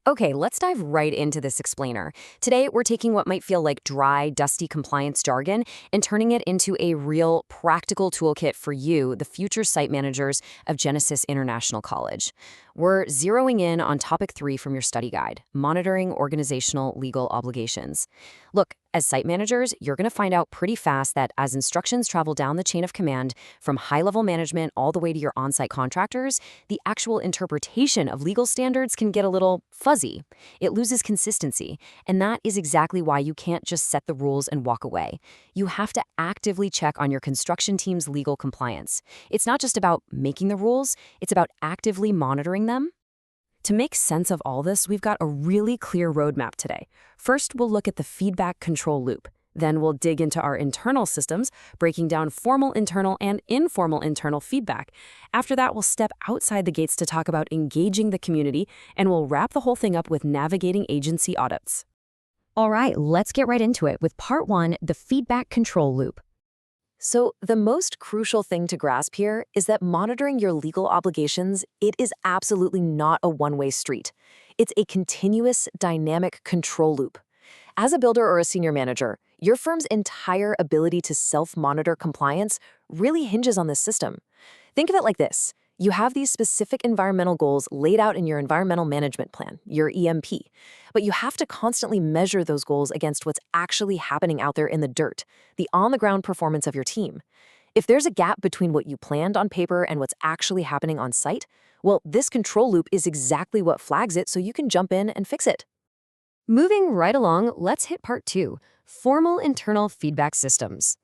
Okay, let's dive right into this explainer. Today, we're taking what might feel like dry, dusty compliance jargon and turning it into a real, practical toolkit for you, the future site managers of Genesis International College. We're zeroing in on topic 3 from your study guide, monitoring organizational legal obligations. Look, as site managers, you're going to find out pretty fast that as instructions travel down the chain of command, from high-level management all the way to your on-site contractors, the actual interpretation of legal standards can get a little fuzzy. It loses consistency, and that is exactly why you can't just set the rules and walk away. You have to actively check on your construction team's legal compliance. It's not just about making the rules, it's about actively monitoring them. To make sense of all this, we've got a really clear roadmap today. First, we'll look at the feedback control loop. Then we'll dig into our internal systems, breaking down formal internal and informal internal feedback. After that, we'll step outside the gates to talk about engaging the community, and we'll wrap the whole thing up with navigating agency audits. All right, let's get right into it with part 1, the feedback control loop. So the most crucial thing to grasp here is that monitoring your legal obligations, it is absolutely not a one-way street. It's a continuous, dynamic control loop. As a builder or a senior manager, your firm's entire ability to self-monitor compliance really hinges on this system. Think of it like this. You have these specific environmental goals laid out in your environmental management plan, your EMP, but you have to constantly measure those goals against what's actually happening out there in the dirt, the on-the-ground performance of your team. If there's a gap between what you planned on paper and what's actually happening on site, well, this control loop is exactly what flags it so you can jump in and fix it. Moving right along, let's hit part 2, formal internal feedback systems.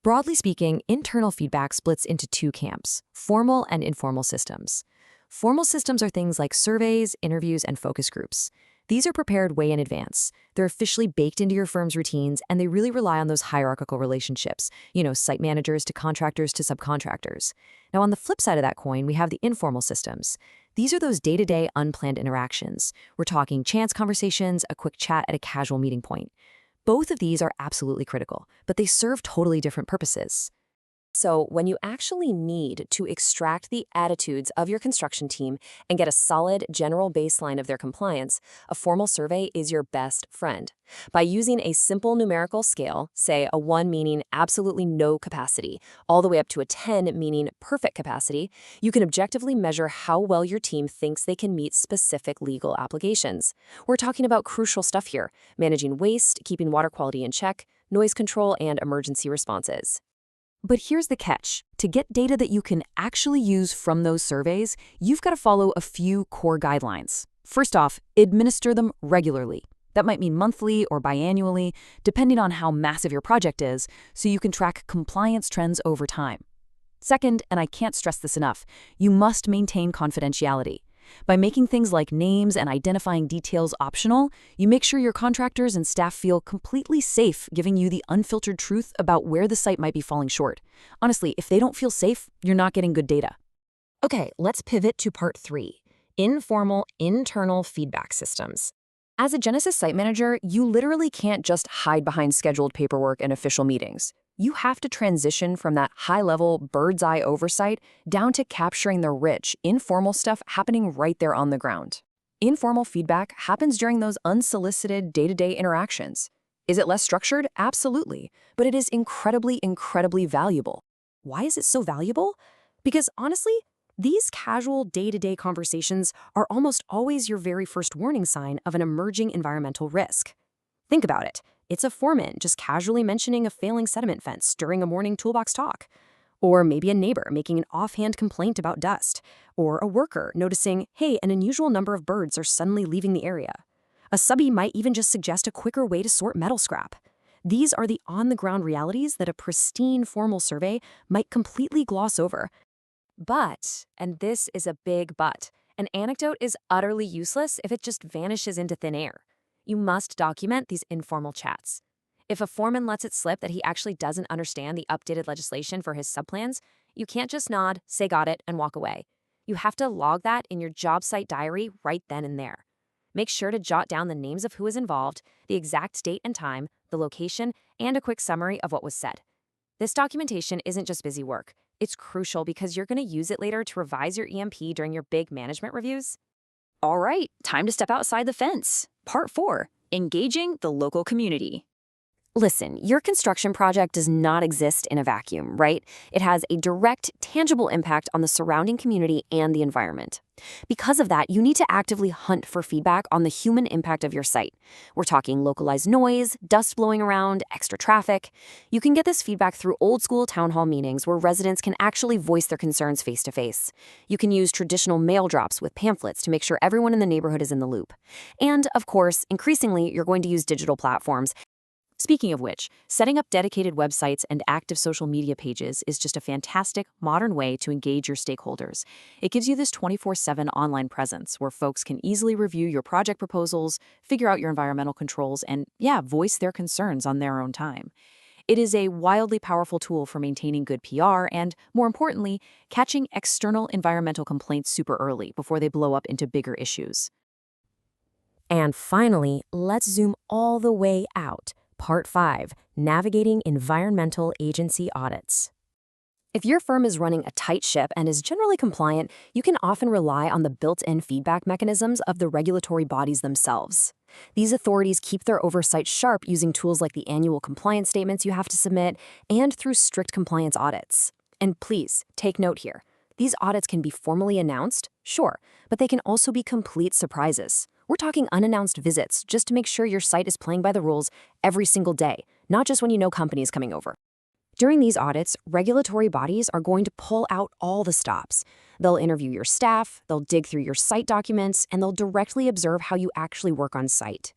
Broadly speaking, internal feedback splits into 2 camps, formal and informal systems. Formal systems are things like surveys, interviews, and focus groups. These are prepared way in advance. They're officially baked into your firm's routines, and they really rely on those hierarchical relationships, site managers to contractors to subcontractors. Now, on the flip side of that coin, we have the informal systems. These are those day-to-day unplanned interactions. We're talking chance conversations, a quick chat at a casual meeting point. Both of these are absolutely critical, but they serve totally different purposes. So when you actually need to extract the attitudes of your construction team and get a solid general baseline of their compliance, a formal survey is your best friend. By using a simple numerical scale, say a 1 meaning absolutely no capacity, all the way up to a 10 meaning perfect capacity, you can objectively measure how well your team thinks they can meet specific legal obligations. We're talking about crucial stuff here: managing waste, keeping water quality in check, noise control, and emergency responses. But here's the catch. To get data that you can actually use from those surveys, you've got to follow a few core guidelines. First off, administer them regularly. That might mean monthly or biannually, depending on how massive your project is, so you can track compliance trends over time. Second, and I can't stress this enough, you must maintain confidentiality. By making things like names and identifying details optional, you make sure your contractors and staff feel completely safe giving you the unfiltered truth about where the site might be falling short. Honestly, if they don't feel safe, you're not getting good data. Okay, let's pivot to part 3, informal internal feedback systems. As a Genesis site manager, you literally can't just hide behind scheduled paperwork and official meetings. You have to transition from that high-level, bird's-eye oversight down to capturing the rich, informal stuff happening right there on the ground. Informal feedback happens during those unsolicited day-to-day interactions. Is it less structured? Absolutely. But it is incredibly, incredibly valuable. Why is it so valuable? Because honestly, these casual day-to-day conversations are almost always your very first warning sign of an emerging environmental risk. Think about it. It's a foreman just casually mentioning a failing sediment fence during a morning toolbox talk. Or maybe a neighbor making an offhand complaint about dust. Or a worker noticing, hey, an unusual number of birds are suddenly leaving the area. A subby might even just suggest a quicker way to sort metal scrap. These are the on-the-ground realities that a pristine formal survey might completely gloss over. But, and this is a big but, an anecdote is utterly useless if it just vanishes into thin air. You must document these informal chats. If a foreman lets it slip that he actually doesn't understand the updated legislation for his subplans, you can't just nod, say got it, and walk away. You have to log that in your job site diary right then and there. Make sure to jot down the names of who is involved, the exact date and time, the location, and a quick summary of what was said. This documentation isn't just busy work. It's crucial because you're going to use it later to revise your EMP during your big management reviews. All right, time to step outside the fence. Part 4, engaging the local community. Listen, your construction project does not exist in a vacuum, right? It has a direct, tangible impact on the surrounding community and the environment. Because of that, you need to actively hunt for feedback on the human impact of your site. We're talking localized noise, dust blowing around, extra traffic. You can get this feedback through old-school town hall meetings where residents can actually voice their concerns face-to-face. You can use traditional mail drops with pamphlets to make sure everyone in the neighborhood is in the loop. And, of course, increasingly, you're going to use digital platforms. Speaking of which, setting up dedicated websites and active social media pages is just a fantastic, modern way to engage your stakeholders. It gives you this 24/7 online presence where folks can easily review your project proposals, figure out your environmental controls, and, voice their concerns on their own time. It is a wildly powerful tool for maintaining good PR and, more importantly, catching external environmental complaints super early before they blow up into bigger issues. And finally, let's zoom all the way out. Part 5, Navigating Environmental Agency Audits. If your firm is running a tight ship and is generally compliant, you can often rely on the built-in feedback mechanisms of the regulatory bodies themselves. These authorities keep their oversight sharp using tools like the annual compliance statements you have to submit and through strict compliance audits. And please, take note here. These audits can be formally announced, sure, but they can also be complete surprises. We're talking unannounced visits just to make sure your site is playing by the rules every single day, not just when you know companies coming over. During these audits, regulatory bodies are going to pull out all the stops. They'll interview your staff, they'll dig through your site documents, and they'll directly observe how you actually work on site.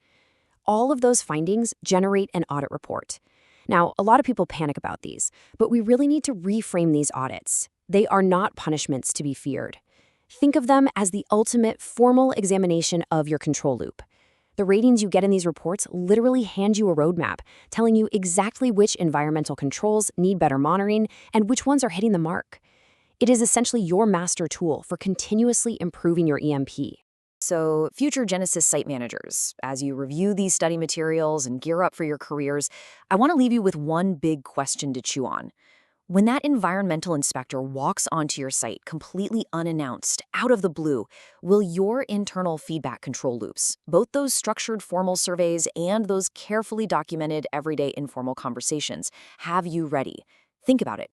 All of those findings generate an audit report. Now, a lot of people panic about these, but we really need to reframe these audits. They are not punishments to be feared. Think of them as the ultimate formal examination of your control loop. The ratings you get in these reports literally hand you a roadmap, telling you exactly which environmental controls need better monitoring and which ones are hitting the mark. It is essentially your master tool for continuously improving your EMP. So, future Genesis site managers, as you review these study materials and gear up for your careers, I want to leave you with one big question to chew on. When that environmental inspector walks onto your site completely unannounced, out of the blue, will your internal feedback control loops, both those structured formal surveys and those carefully documented everyday informal conversations, have you ready? Think about it.